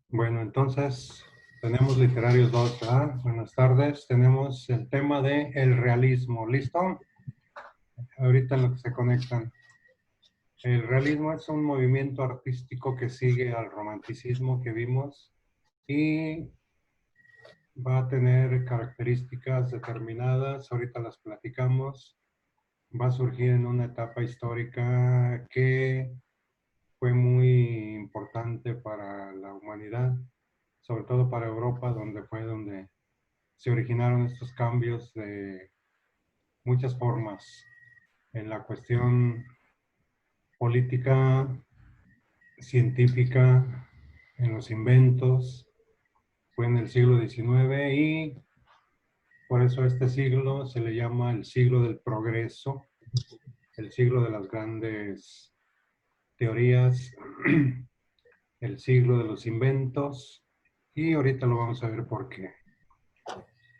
Bueno, entonces tenemos literarios 2, ¿verdad? Buenas tardes. Tenemos el tema de el realismo. ¿Listo? Ahorita en lo que se conectan. El realismo es un movimiento artístico que sigue al romanticismo que vimos y va a tener características determinadas. Ahorita las platicamos. Va a surgir en una etapa histórica que fue muy importante para la humanidad, sobre todo para Europa, donde fue donde se originaron estos cambios de muchas formas en la cuestión política, científica, en los inventos. Fue en el siglo XIX y por eso a este siglo se le llama el siglo del progreso, el siglo de las grandes teorías, el siglo de los inventos, y ahorita lo vamos a ver por qué.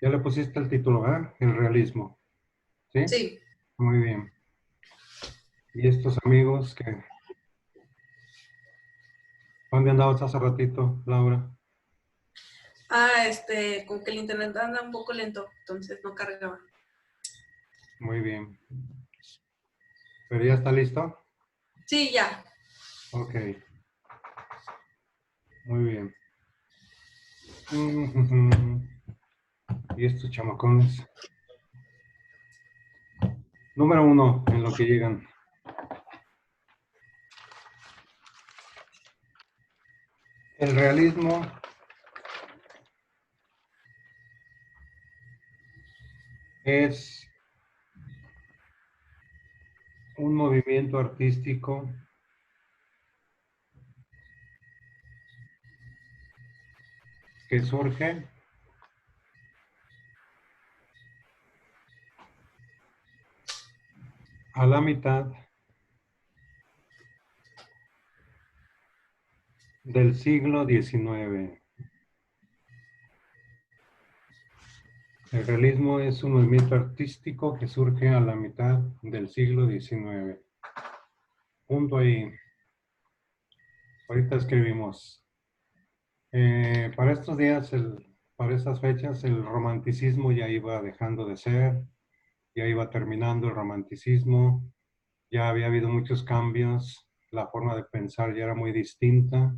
Ya le pusiste el título, ¿verdad? El realismo. ¿Sí? Sí. Muy bien. Y estos amigos que... ¿Dónde andabas hace ratito, Laura? Como que el internet anda un poco lento, entonces no cargaba. Muy bien. ¿Pero ya está listo? Sí, ya. Ok. Muy bien. Y estos chamacones. Número 1, en lo que llegan. El realismo es un movimiento artístico que surge a la mitad del siglo XIX. El realismo es un movimiento artístico que surge a la mitad del siglo XIX. Punto ahí. Ahorita escribimos. Para estos días, para estas fechas, el romanticismo ya iba dejando de ser, ya iba terminando el romanticismo, ya había habido muchos cambios, la forma de pensar ya era muy distinta,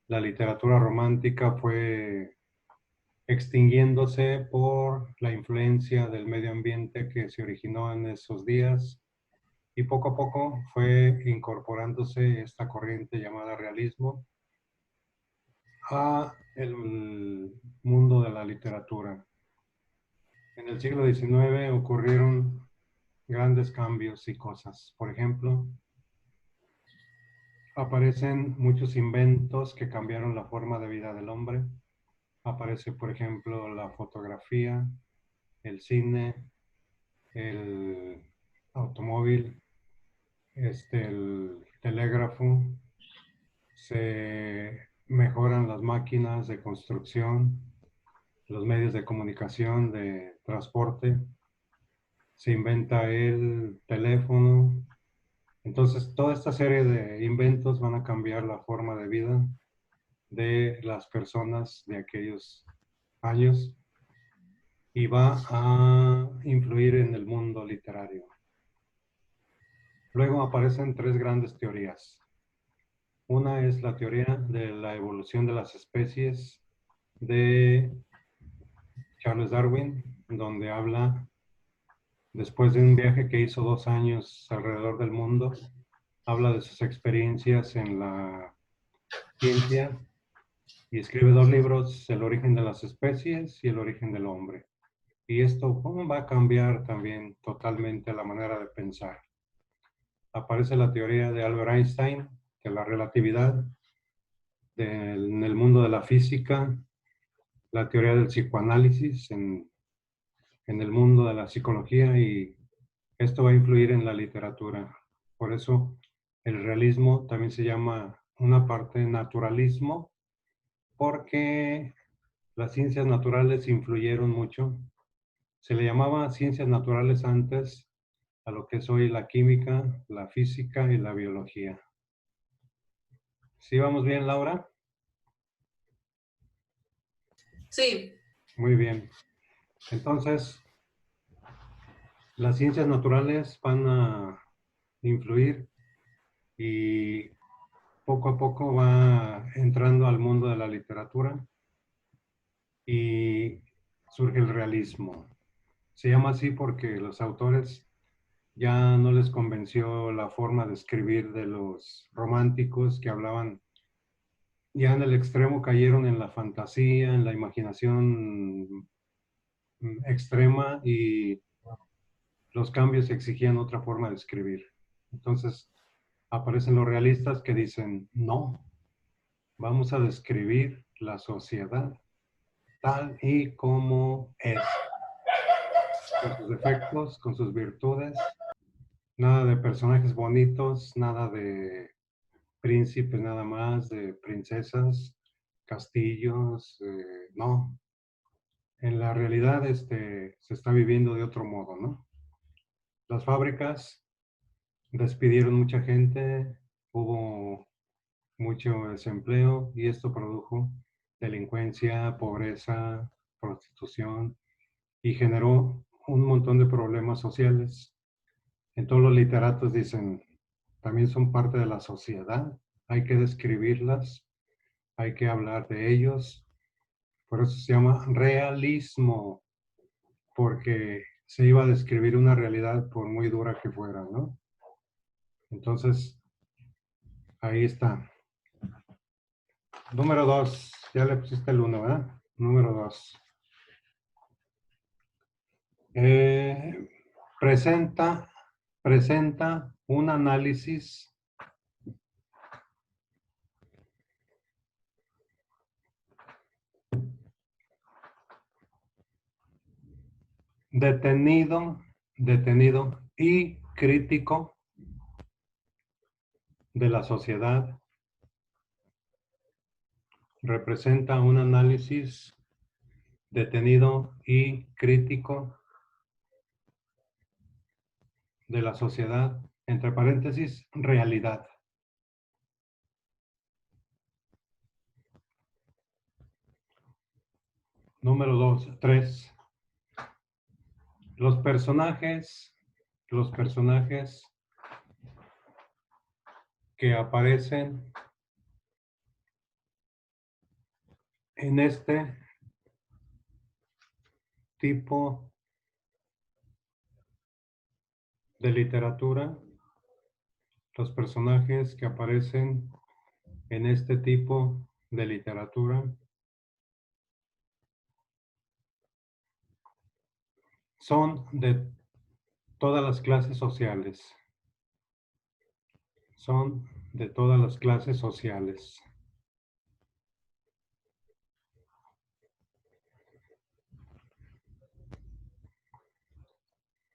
la literatura romántica fue extinguiéndose por la influencia del medio ambiente que se originó en esos días y poco a poco fue incorporándose esta corriente llamada realismo a el mundo de la literatura. En el siglo XIX ocurrieron grandes cambios y cosas. Por ejemplo, aparecen muchos inventos que cambiaron la forma de vida del hombre. Aparece, por ejemplo, la fotografía, el cine, el automóvil, el telégrafo. Se mejoran las máquinas de construcción, los medios de comunicación, de transporte. Se inventa el teléfono. Entonces, toda esta serie de inventos van a cambiar la forma de vida de las personas de aquellos años y va a influir en el mundo literario. Luego aparecen tres grandes teorías. Una es la teoría de la evolución de las especies de Charles Darwin, donde habla, después de un viaje que hizo 2 años alrededor del mundo, habla de sus experiencias en la ciencia y escribe 2 libros, El origen de las especies y El origen del hombre. Y esto va a cambiar también totalmente la manera de pensar. Aparece la teoría de Albert Einstein, de la relatividad, en el mundo de la física, la teoría del psicoanálisis en el mundo de la psicología y esto va a influir en la literatura. Por eso el realismo también se llama una parte naturalismo, porque las ciencias naturales influyeron mucho. Se le llamaba ciencias naturales antes a lo que es hoy la química, la física y la biología. ¿Sí vamos bien, Laura? Sí, Muy bien. Entonces, las ciencias naturales van a influir y poco a poco va entrando al mundo de la literatura y surge el realismo. Se llama así porque los autores ya no les convenció la forma de escribir de los románticos que hablaban, ya en el extremo cayeron en la fantasía, en la imaginación extrema y los cambios exigían otra forma de escribir. Entonces aparecen los realistas que dicen, no, vamos a describir la sociedad tal y como es, con sus defectos, con sus virtudes, nada de personajes bonitos, nada de príncipes nada más, de princesas, castillos, no. En la realidad se está viviendo de otro modo, ¿no? Las fábricas despidieron mucha gente, hubo mucho desempleo y esto produjo delincuencia, pobreza, prostitución y generó un montón de problemas sociales. En todos los literatos dicen, también son parte de la sociedad, hay que describirlas, hay que hablar de ellos. Por eso se llama realismo, porque se iba a describir una realidad por muy dura que fuera, ¿no? Entonces, ahí está. Número 2, ya le pusiste el 1, ¿verdad? Número 2. Presenta un análisis detenido y crítico de la sociedad. Representa un análisis detenido y crítico de la sociedad, entre paréntesis, realidad. Número 3. Los personajes que aparecen en este tipo de literatura, los personajes que aparecen en este tipo de literatura son de todas las clases sociales. Son de todas las clases sociales.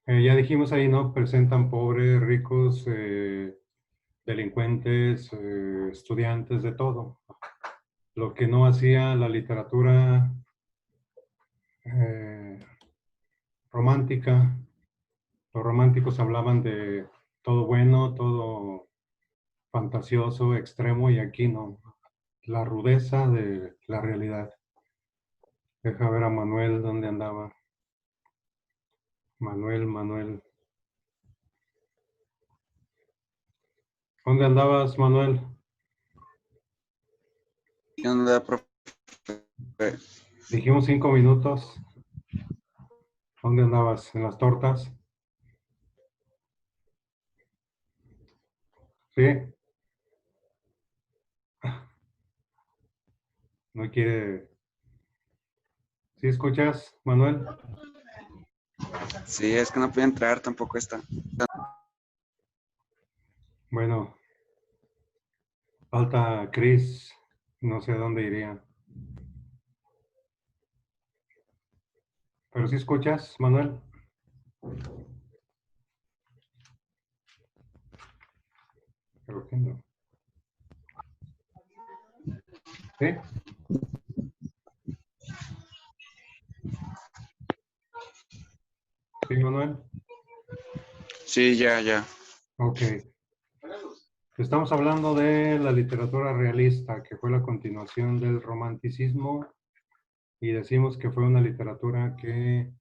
Ya dijimos ahí, ¿no? Presentan pobres, ricos, delincuentes, estudiantes, de todo. Lo que no hacía la literatura romántica. Los románticos hablaban de todo bueno, todo fantasioso, extremo, y aquí no. La rudeza de la realidad. Deja ver a Manuel dónde andaba. Manuel. ¿Dónde andabas, Manuel? ¿Qué onda, profe? Dijimos 5 minutos. ¿Dónde andabas? ¿En las tortas? ¿Sí? No quiere... ¿Sí escuchas, Manuel? Sí, es que no puede entrar, tampoco está. Bueno, falta Chris. No sé dónde iría. ¿Pero sí escuchas, Manuel? Creo que no. ¿Sí? ¿Sí, Manuel? Sí, ya. Ok. Estamos hablando de la literatura realista, que fue la continuación del romanticismo y decimos que fue una literatura que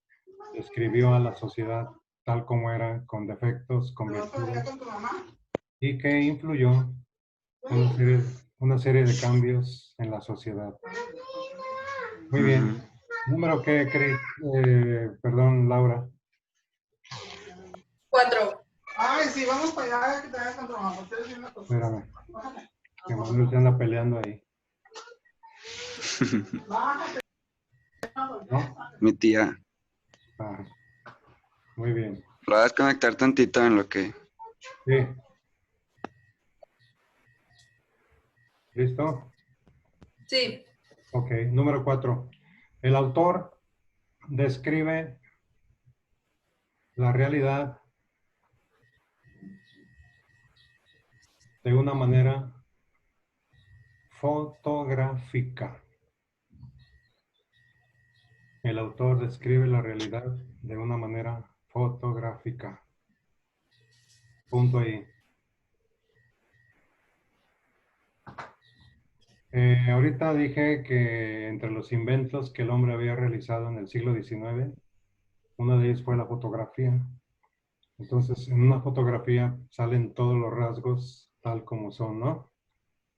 describió a la sociedad tal como era, con defectos, con virtudes, y que influyó una serie de cambios en la sociedad. Muy bien. ¿Número qué, Cris? Perdón, Laura. 4. Ay, sí, vamos para allá que te hagas con tu mamá. Espérame. Que Manuel se anda peleando ahí. ¿No? Mi tía. Ah, muy bien. Lo voy a desconectar tantito en lo que... Sí. ¿Listo? Sí. Ok. Número 4. El autor describe la realidad de una manera fotográfica. El autor describe la realidad de una manera fotográfica. Punto ahí. Ahorita dije que entre los inventos que el hombre había realizado en el siglo XIX, una de ellas fue la fotografía. Entonces, en una fotografía salen todos los rasgos tal como son, ¿no?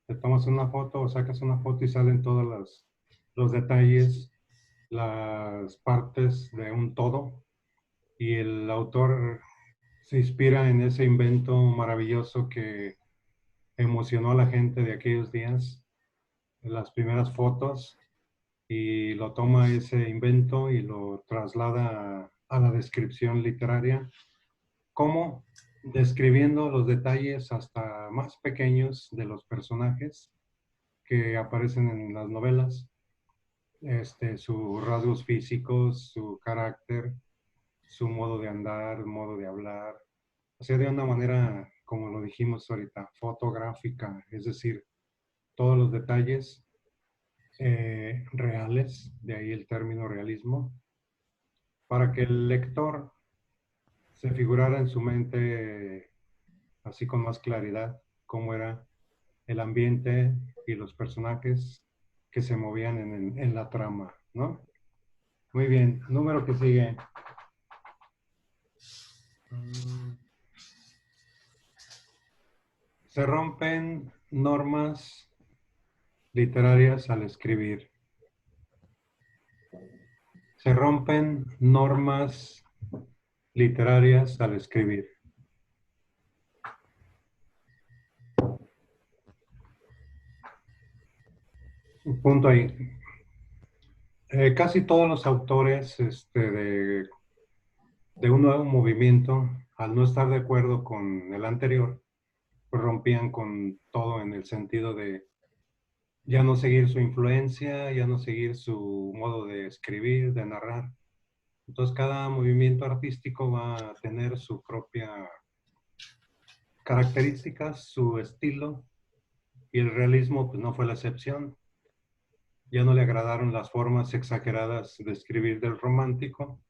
Te tomas una foto o sacas una foto y salen todos los detalles, las partes de un todo. Y el autor se inspira en ese invento maravilloso que emocionó a la gente de aquellos días, en las primeras fotos, y lo toma ese invento y lo traslada a la descripción literaria, como describiendo los detalles hasta más pequeños de los personajes que aparecen en las novelas, sus rasgos físicos, su carácter, su modo de andar, modo de hablar, o sea, de una manera, como lo dijimos ahorita, fotográfica, es decir, todos los detalles reales, de ahí el término realismo, para que el lector se figurara en su mente, así con más claridad, cómo era el ambiente y los personajes que se movían en la trama, ¿no? Muy bien, número que sigue. Se rompen normas literarias al escribir. Se rompen normas literarias al escribir. Un punto ahí. Casi todos los autores de un nuevo movimiento, al no estar de acuerdo con el anterior, pues rompían con todo en el sentido de ya no seguir su influencia, ya no seguir su modo de escribir, de narrar. Entonces cada movimiento artístico va a tener su propia características, su estilo, y el realismo pues no fue la excepción. Ya no le agradaron las formas exageradas de escribir del romántico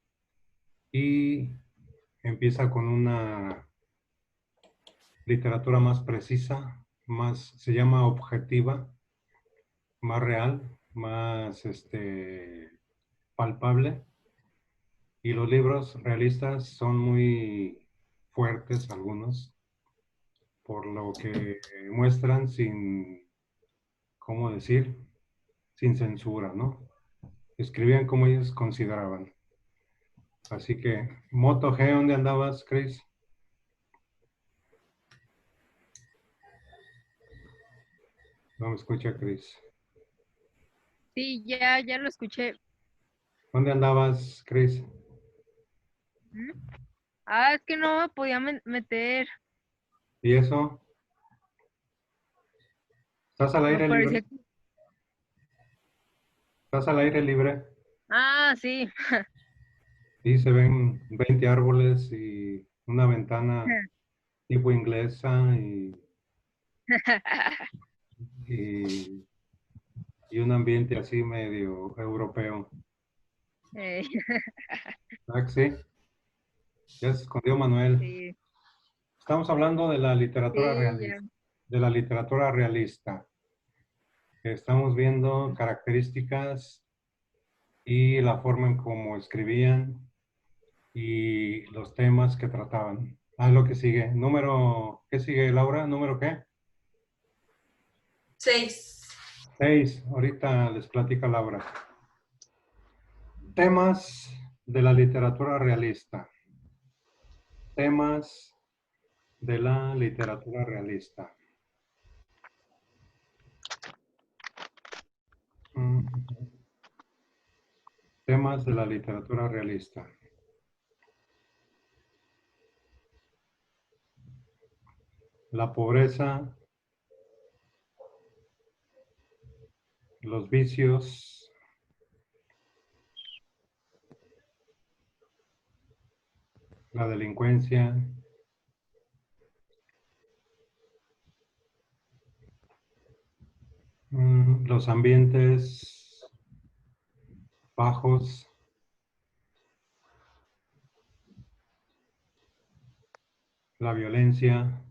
y empieza con una literatura más precisa, más, se llama objetiva, más real, más palpable. Y los libros realistas son muy fuertes algunos, por lo que muestran sin, ¿cómo decir? Sin censura, ¿no? Escribían como ellos consideraban. Así que, Moto G, ¿dónde andabas, Chris? No me escucha, Chris. Sí, ya lo escuché. ¿Dónde andabas, Chris? ¿Mm? Ah, es que no me podía meter. ¿Y eso? ¿Estás al Me aire parecía libre? que... ¿Estás al aire libre? Ah, sí. Sí, se ven 20 árboles y una ventana tipo inglesa y, y un ambiente así medio europeo. Eh, ¿Ah, que sí? Ya se escondió Manuel. sí, Estamos hablando de la literatura sí, ya. realista. De la literatura realista. Estamos viendo características y la forma en cómo escribían y los temas que trataban. Lo que sigue. ¿Qué sigue, Laura? ¿Número qué? 6. 6. Ahorita les platica Laura. Temas de la literatura realista. Temas de la literatura realista. Temas de la literatura realista. La pobreza, los vicios, la delincuencia, los ambientes bajos, la violencia,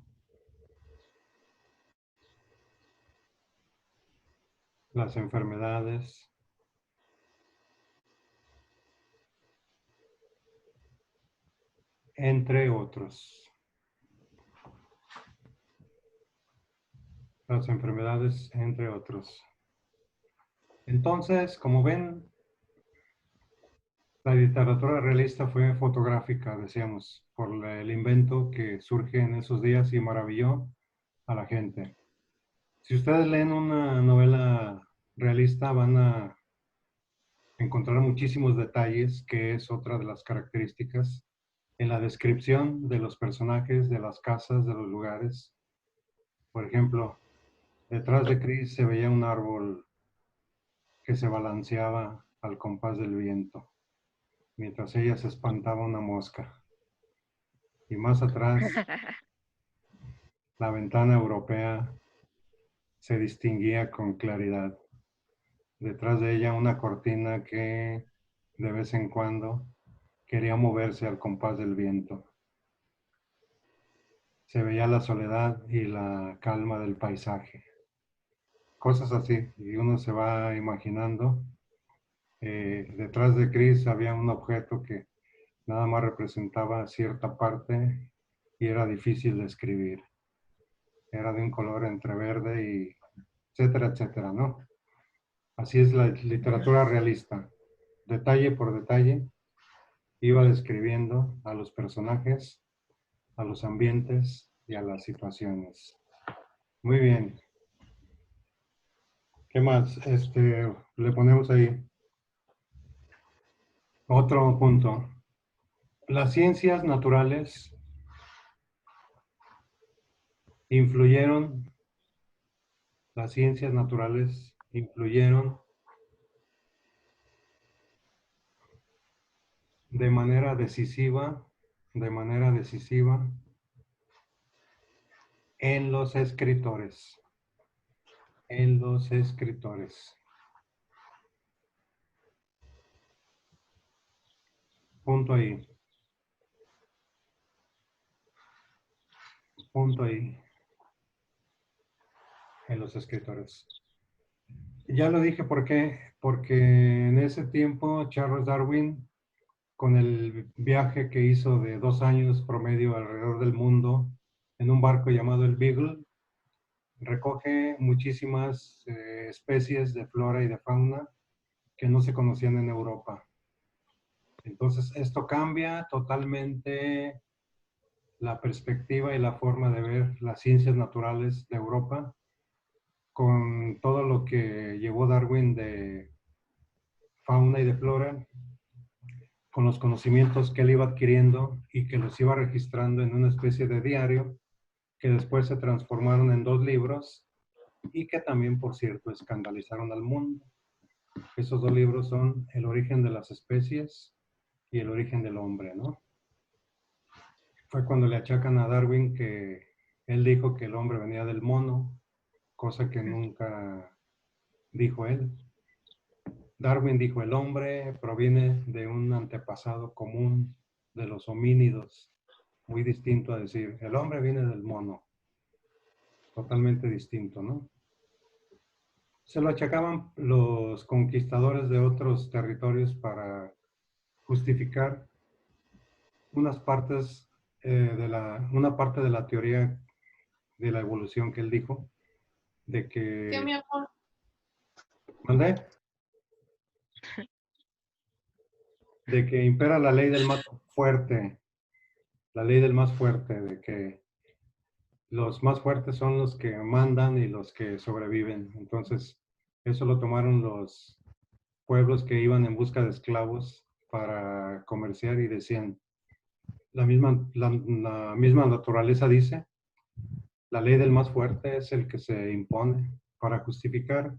las enfermedades, entre otros. Las enfermedades, entre otros. Entonces, como ven, la literatura realista fue fotográfica, decíamos, por el invento que surge en esos días y maravilló a la gente. Si ustedes leen una novela realista, van a encontrar muchísimos detalles, que es otra de las características, en la descripción de los personajes, de las casas, de los lugares. Por ejemplo, detrás de Chris se veía un árbol que se balanceaba al compás del viento, mientras ella se espantaba una mosca. Y más atrás, la ventana europea se distinguía con claridad. Detrás de ella una cortina que de vez en cuando quería moverse al compás del viento. Se veía la soledad y la calma del paisaje. Cosas así, y uno se va imaginando. Detrás de Chris había un objeto que nada más representaba cierta parte y era difícil de escribir. Era de un color entre verde y etcétera, etcétera, ¿no? Así es la literatura realista. Detalle por detalle, iba describiendo a los personajes, a los ambientes y a las situaciones. Muy bien. ¿Qué más? Le ponemos ahí otro punto. Las ciencias naturales influyeron de manera decisiva en los escritores. Punto ahí. En los escritores. Ya lo dije, ¿por qué? Porque en ese tiempo Charles Darwin, con el viaje que hizo de 2 años promedio alrededor del mundo en un barco llamado el Beagle, recoge muchísimas especies de flora y de fauna que no se conocían en Europa. Entonces, esto cambia totalmente la perspectiva y la forma de ver las ciencias naturales de Europa, con todo lo que llevó Darwin de fauna y de flora, con los conocimientos que él iba adquiriendo y que los iba registrando en una especie de diario, que después se transformaron en 2 libros y que también, por cierto, escandalizaron al mundo. Esos 2 libros son El origen de las especies y El origen del hombre, ¿no? Fue cuando le achacan a Darwin que él dijo que el hombre venía del mono, cosa que nunca dijo él. Darwin dijo el hombre proviene de un antepasado común de los homínidos, muy distinto a decir el hombre viene del mono, totalmente distinto, ¿no? Se lo achacaban los conquistadores de otros territorios para justificar unas partes una parte de la teoría de la evolución que él dijo, de que... ¿Qué, mi amor? ¿Mandé? De que impera la ley del más fuerte, la ley del más fuerte, de que los más fuertes son los que mandan y los que sobreviven. Entonces, eso lo tomaron los pueblos que iban en busca de esclavos para comerciar y decían, la misma naturaleza dice, la ley del más fuerte es el que se impone para justificar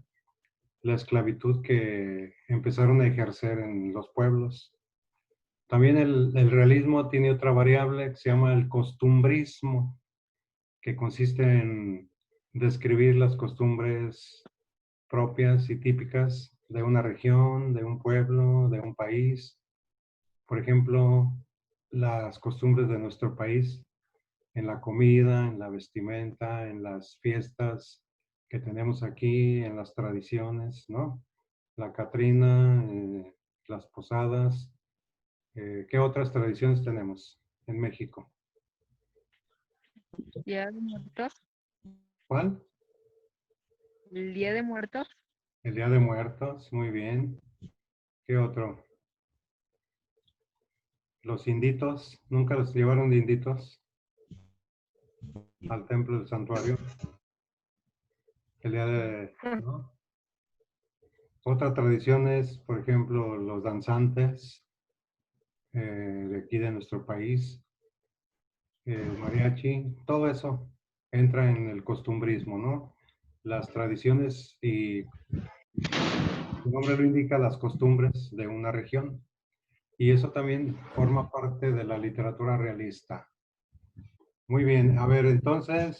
la esclavitud que empezaron a ejercer en los pueblos. También el realismo tiene otra variable que se llama el costumbrismo, que consiste en describir las costumbres propias y típicas de una región, de un pueblo, de un país. Por ejemplo, las costumbres de nuestro país en la comida, en la vestimenta, en las fiestas que tenemos aquí, en las tradiciones, ¿no? La Catrina, las posadas. ¿Qué otras tradiciones tenemos en México? Día de Muertos. ¿Cuál? El Día de Muertos. El Día de Muertos, muy bien. ¿Qué otro? Los inditos, ¿nunca los llevaron de inditos al templo del santuario? El día de... ¿no? Otra tradición es, por ejemplo, los danzantes de aquí de nuestro país, el mariachi, todo eso entra en el costumbrismo, ¿no? Las tradiciones y su nombre lo indica, las costumbres de una región. Y eso también forma parte de la literatura realista. Muy bien, a ver, entonces,